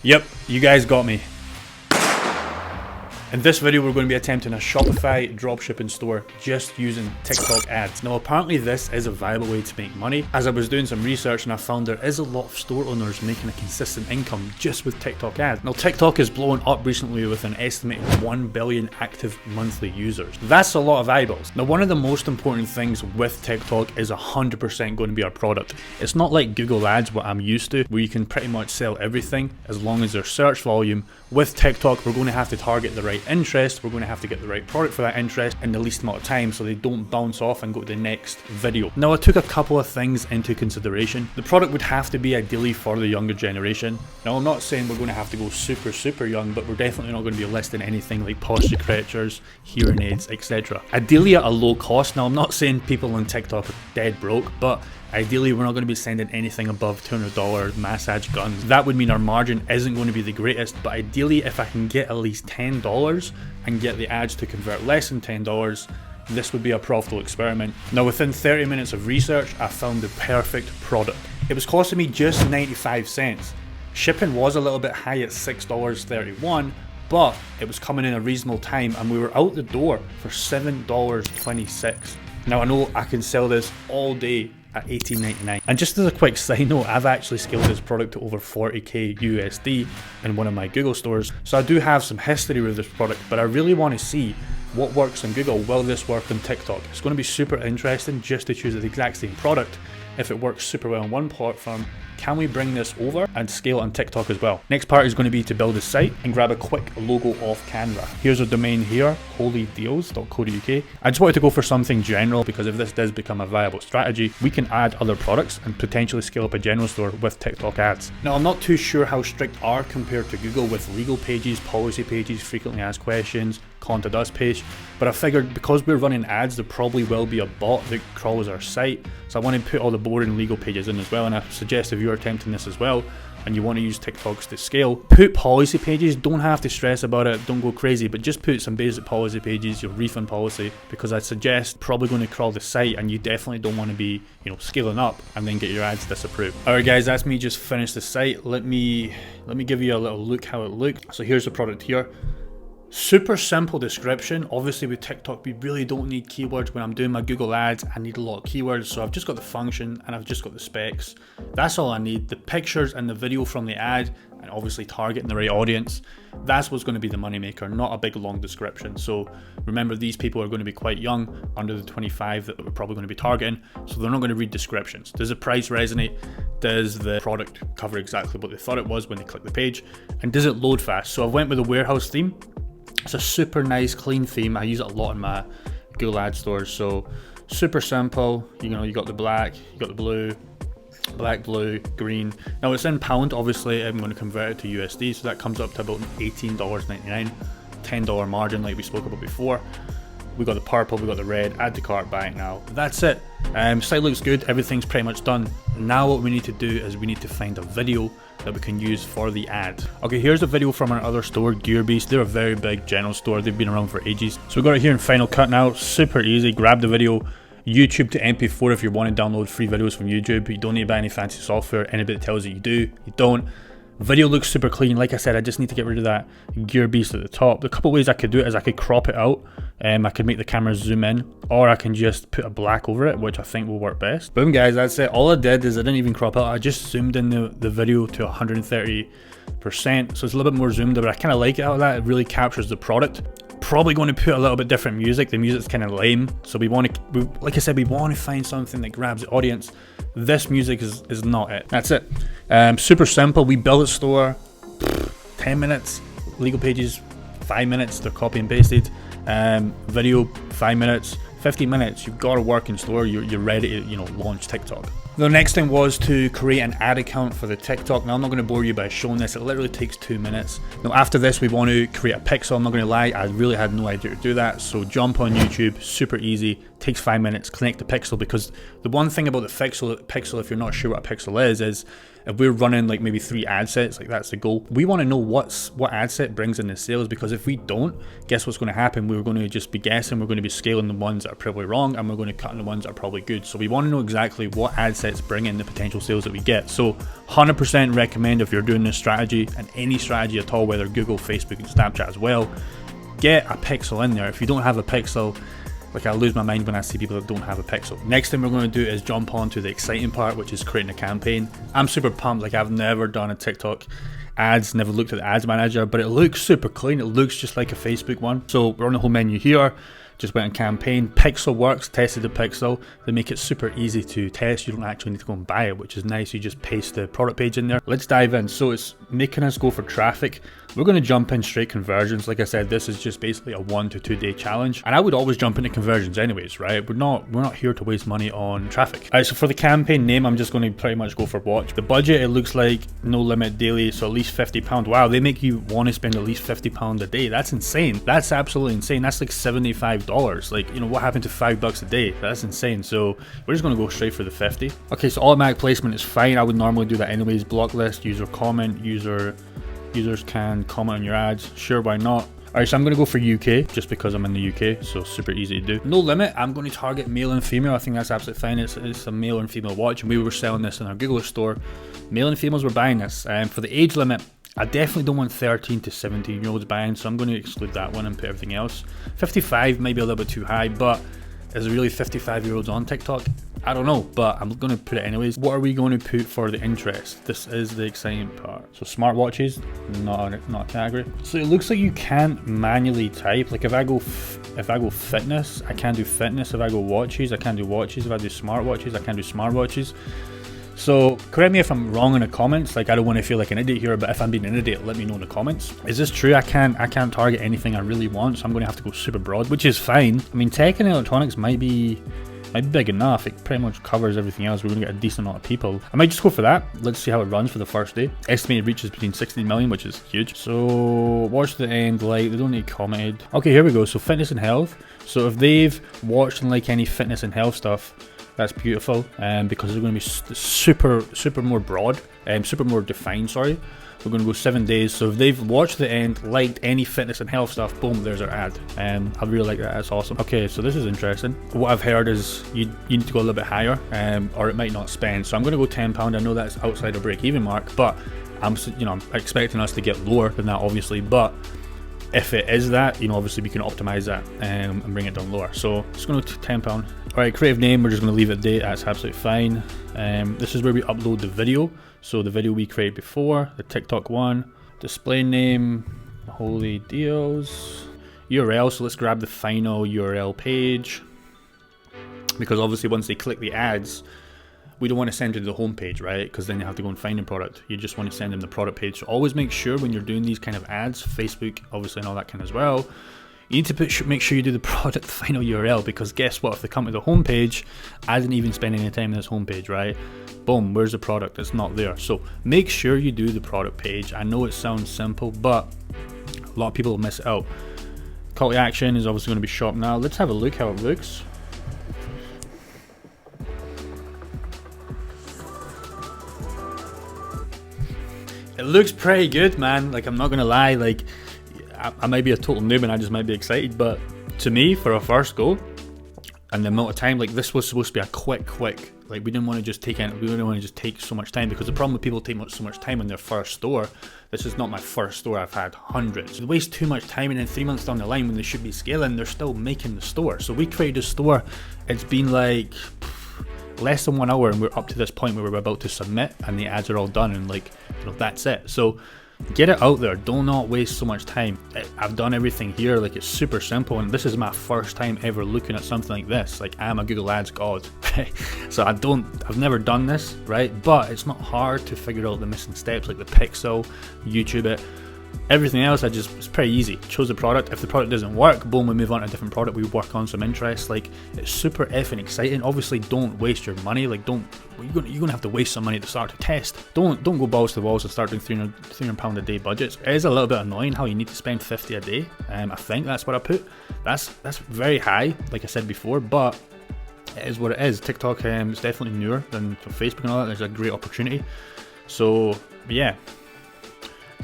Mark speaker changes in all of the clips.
Speaker 1: Yep, you guys got me. In this video, we're going to be attempting a Shopify dropshipping store just using TikTok ads. Now, apparently this is a viable way to make money. As I was doing some research and I found there is a lot of store owners making a consistent income just with TikTok ads. Now, TikTok is blowing up recently with an estimated 1 billion active monthly users. That's a lot of eyeballs. Now, one of the most important things with TikTok is 100% going to be our product. It's not like Google ads, what I'm used to, where you can pretty much sell everything as long as there's search volume. With TikTok, we're going to have to target the right interest, we're going to have to get the right product for that interest in the least amount of time so they don't bounce off and go to the next video. Now, I took a couple of things into consideration. The product would have to be ideally for the younger generation. Now, I'm not saying we're going to have to go super young, but we're definitely not going to be listing anything like posture correctors, hearing aids, etc. Ideally at a low cost. Now, I'm not saying people on TikTok are dead broke, but ideally, we're not going to be sending anything above $200 massage guns. That would mean our margin isn't going to be the greatest, but ideally, if I can get at least $10 and get the ads to convert less than $10, this would be a profitable experiment. Now, within 30 minutes of research, I found the perfect product. It was costing me just 95 cents. Shipping was a little bit high at $6.31, but it was coming in a reasonable time and we were out the door for $7.26. Now, I know I can sell this all day at $18.99. And just as a quick side note, I've actually scaled this product to over 40k USD in one of my Google stores. So I do have some history with this product, but I really want to see what works on Google. Will this work on TikTok? It's going to be super interesting just to choose the exact same product. If it works super well on one platform, can we bring this over and scale on TikTok as well? Next part is going to be to build a site and grab a quick logo off Canva. Here's a domain here, holydeals.co.uk. I just wanted to go for something general because if this does become a viable strategy, we can add other products and potentially scale up a general store with TikTok ads. Now, I'm not too sure how strict are compared to Google with legal pages, policy pages, frequently asked questions, contact us page, but I figured because we're running ads, there probably will be a bot that crawls our site. So I want to put all the boring legal pages in as well, and I suggest if you're attempting this as well and you want to use TikToks to scale, put policy pages. Don't have to stress about it, don't go crazy, but just put some basic policy pages, your refund policy, because I suggest probably going to crawl the site and you definitely don't want to be, scaling up and then get your ads disapproved. Alright guys, that's me just finished the site. Let me give you a little look how it looked. So here's the product here. Super simple description. Obviously with TikTok, we really don't need keywords. When I'm doing my Google ads, I need a lot of keywords. So I've just got the function and I've just got the specs. That's all I need. The pictures and the video from the ad, and obviously targeting the right audience. That's what's going to be the moneymaker, not a big long description. So remember, these people are going to be quite young, under the 25 that we're probably going to be targeting. So they're not going to read descriptions. Does the price resonate? Does the product cover exactly what they thought it was when they click the page? And does it load fast? So I went with a warehouse theme. It's a super nice, clean theme. I use it a lot in my Google ad stores. So super simple. You got the black, you got the blue, black, blue, green. Now it's in pound. Obviously, I'm going to convert it to USD. So that comes up to about $18.99, $10 margin like we spoke about before. We got the purple, we got the red, add to cart, buy it now. That's it. Site looks good, everything's pretty much done. Now what we need to do is we need to find a video that we can use for the ad. Okay, here's a video from our other store, Gearbeast. They're a very big general store, they've been around for ages. So we got it here in Final Cut now, super easy. Grab the video, YouTube to MP4 if you want to download free videos from YouTube. You don't need to buy any fancy software. Anybody that tells you you do, you don't. Video looks super clean. Like I said, I just need to get rid of that Gearbeast at the top. The couple ways I could do it is I could crop it out. I could make the camera zoom in, or I can just put a black over it, which I think will work best. Boom guys, that's it. All I did is I didn't even crop out. I just zoomed in the video to 130%. So it's a little bit more zoomed in, but I kind of like it out of that. It really captures the product. Probably going to put a little bit different music. The music's kind of lame. So like I said, we want to find something that grabs the audience. This music is not it. That's it. Super simple. We build a store, 10 minutes. Legal pages, 5 minutes. They're copy and pasted. Video, 5 minutes. 15 minutes. You've got a working store. You're ready to launch TikTok. The next thing was to create an ad account for the TikTok. Now I'm not going to bore you by showing this. It literally takes 2 minutes. Now after this, we want to create a pixel. I'm not going to lie, I really had no idea to do that. So jump on YouTube, super easy. Takes 5 minutes. Connect the pixel, because the one thing about the pixel, if you're not sure what a pixel is if we're running like maybe 3 ad sets, like that's the goal. We want to know what ad set brings in the sales, because if we don't, guess what's going to happen? We're going to just be guessing. We're going to be scaling the ones that are probably wrong, and we're going to cut in the ones that are probably good. So we want to know exactly what ad sets bring in the potential sales that we get. So 100% recommend, if you're doing this strategy, and any strategy at all, whether Google, Facebook, and Snapchat as well, get a pixel in there. If you don't have a pixel, like, I lose my mind when I see people that don't have a pixel. Next thing we're going to do is jump on to the exciting part, which is creating a campaign. I'm super pumped. Like, I've never done a TikTok ads, never looked at the ads manager, but it looks super clean. It looks just like a Facebook one. So we're on the home menu here. Just went on campaign. Pixel works, tested the pixel. They make it super easy to test. You don't actually need to go and buy it, which is nice. You just paste the product page in there. Let's dive in. So it's making us go for traffic. We're going to jump in straight conversions. Like I said, this is just basically a 1 to 2 day challenge, and I would always jump into conversions anyways, right? We're not here to waste money on traffic. All right, so for the campaign name, I'm just going to pretty much go for watch. The budget, it looks like no limit daily, so at least £50. Wow, they make you want to spend at least £50 a day. That's insane. That's absolutely insane. That's like $75. Like, you know, what happened to $5 a day? That's insane. So we're just going to go straight for the 50. Okay, so automatic placement is fine. I would normally do that anyways. Block list, user comment, users can comment on your ads. Sure, why not? Alright, so I'm going to go for UK just because I'm in the UK, so super easy to do. No limit, I'm going to target male and female. I think that's absolutely fine. It's a male and female watch, and we were selling this in our Google store. Male and females were buying this. For the age limit, I definitely don't want 13 to 17 year olds buying, so I'm going to exclude that one and put everything else. 55 might be a little bit too high, but is there really 55-year-olds on TikTok? I don't know, but I'm going to put it anyways. What are we going to put for the interest? This is the exciting part. So smartwatches, not a category. So it looks like you can't manually type. Like if I go fitness, I can't do fitness. If I go watches, I can't do watches. If I do smartwatches, I can't do smartwatches. So correct me if I'm wrong in the comments. Like, I don't want to feel like an idiot here, but if I'm being an idiot, let me know in the comments. Is this true? I can't target anything I really want, so I'm going to have to go super broad, which is fine. I mean, tech and electronics might be big enough. It pretty much covers everything else. We're going to get a decent amount of people. I might just go for that. Let's see how it runs for the first day. Estimated reach is between 16 million, which is huge. So watch the end, like, they don't need commented. Okay, here we go. So fitness and health. So if they've watched and like any fitness and health stuff, that's beautiful, because they're going to be super more broad, super more defined, sorry. We're going to go 7 days, so if they've watched the end, liked any fitness and health stuff, boom, there's our ad. I really like that, that's awesome. Okay, so this is interesting. What I've heard is you need to go a little bit higher, or it might not spend, so I'm going to go £10. I know that's outside our break-even mark, but I'm expecting us to get lower than that, obviously, but if it is that, obviously we can optimize that and bring it down lower. So it's going to £10. Alright, creative name, we're just going to leave it date, that's absolutely fine. This is where we upload the video. So the video we created before, the TikTok one. Display name, holy deals. URL, so let's grab the final URL page. Because obviously once they click the ads, we don't want to send them to the home page, right? Because then they have to go and find a product. You just want to send them the product page. So always make sure when you're doing these kind of ads, Facebook, obviously, and all that kind as well, you need to make sure you do the product final URL, because guess what? If they come to the home page, I didn't even spend any time on this home page, right? Boom, where's the product? It's not there. So make sure you do the product page. I know it sounds simple, but a lot of people miss it out. Call to action is obviously going to be shop now. Let's have a look how it looks. It looks pretty good, man. Like, I'm not gonna lie, like, I might be a total noob and I just might be excited, but to me, for a first go and the amount of time, like, this was supposed to be a quick, like, we didn't want to just take so much time, because the problem with people taking so much time on their first store, this is not my first store, I've had hundreds. They waste too much time, and then 3 months down the line when they should be scaling, they're still making the store. So we created a store, it's been like less than 1 hour and we're up to this point where we're about to submit and the ads are all done, and like, that's it. So get it out there, do not waste so much time. I've done everything here, like, it's super simple, and this is my first time ever looking at something like this. Like, I'm a Google Ads god, so I've never done this, right? But it's not hard to figure out the missing steps, like the pixel, YouTube it. Everything else, it's pretty easy. Choose the product. If the product doesn't work, boom, we move on to a different product. We work on some interest. Like, it's super effing exciting. Obviously, don't waste your money. Like, you're gonna have to waste some money at the start to test. Don't go balls to the walls and start doing £300 a day budgets. It is a little bit annoying how you need to spend 50 a day. I think that's what I put. That's very high, like I said before, but it is what it is. TikTok is definitely newer than Facebook and all that. There's a great opportunity. So yeah,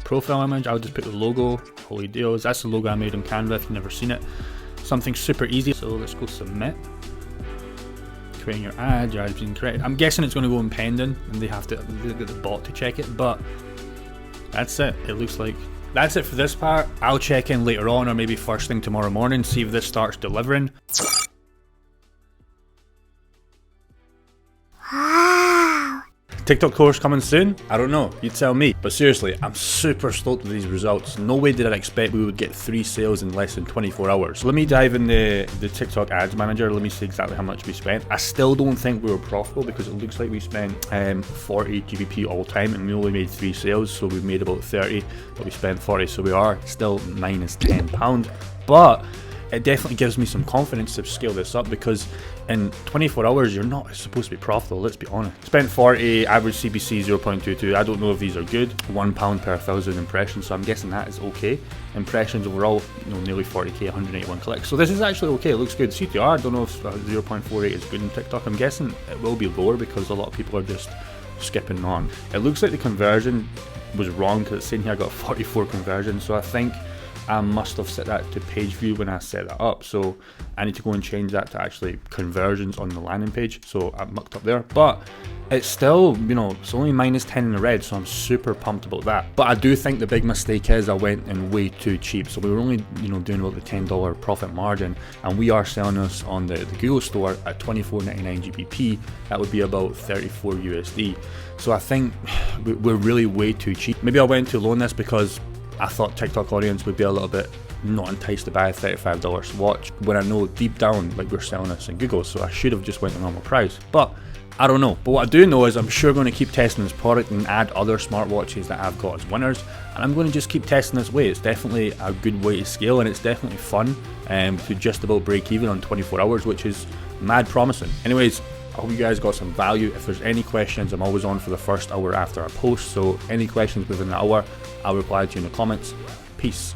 Speaker 1: profile image, I'll just put the logo, Holy Deals. That's the logo I made on Canva if you've never seen it. Something super easy. So let's go submit. Creating your ad, your ad's being created. I'm guessing it's going to go in pending and they have to get the bot to check it, but that's it. It looks like that's it for this part. I'll check in later on or maybe first thing tomorrow morning, see if this starts delivering. TikTok course coming soon? I don't know, you tell me. But seriously, I'm super stoked with these results. No way did I expect we would get 3 sales in less than 24 hours. So let me dive in the TikTok ads manager. Let me see exactly how much we spent. I still don't think we were profitable because it looks like we spent 40 GBP all time and we only made 3 sales. So we made about 30, but we spent 40. So we are still minus £10. But it definitely gives me some confidence to scale this up because in 24 hours you're not supposed to be profitable, let's be honest. Spent 40, average CPC 0.22. I don't know if these are good. £1 per 1,000 impressions, so I'm guessing that is okay. Impressions overall, nearly 40k, 181 clicks. So this is actually okay, it looks good. CTR, I don't know if 0.48 is good in TikTok. I'm guessing it will be lower because a lot of people are just skipping on. It looks like the conversion was wrong because it's saying here I got 44 conversions, so I think I must have set that to page view when I set that up, so I need to go and change that to actually conversions on the landing page. So I mucked up there, but it's still, it's only minus 10 in the red, so I'm super pumped about that. But I do think the big mistake is I went in way too cheap. So we were only doing about the $10 profit margin, and we are selling this on the Google store at 24.99 GBP. That would be about 34 USD. So I think we're really way too cheap. Maybe I went too low on this because I thought TikTok audience would be a little bit not enticed to buy a $35 watch when I know deep down like we're selling this in Google, so I should have just went the normal price. But I don't know. But what I do know is I'm sure going to keep testing this product and add other smartwatches that I've got as winners, and I'm going to just keep testing this way. It's definitely a good way to scale and it's definitely fun to just about break even on 24 hours, which is mad promising. Anyways, I hope you guys got some value. If there's any questions, I'm always on for the first hour after I post, so any questions within the hour, I'll reply to you in the comments. Peace.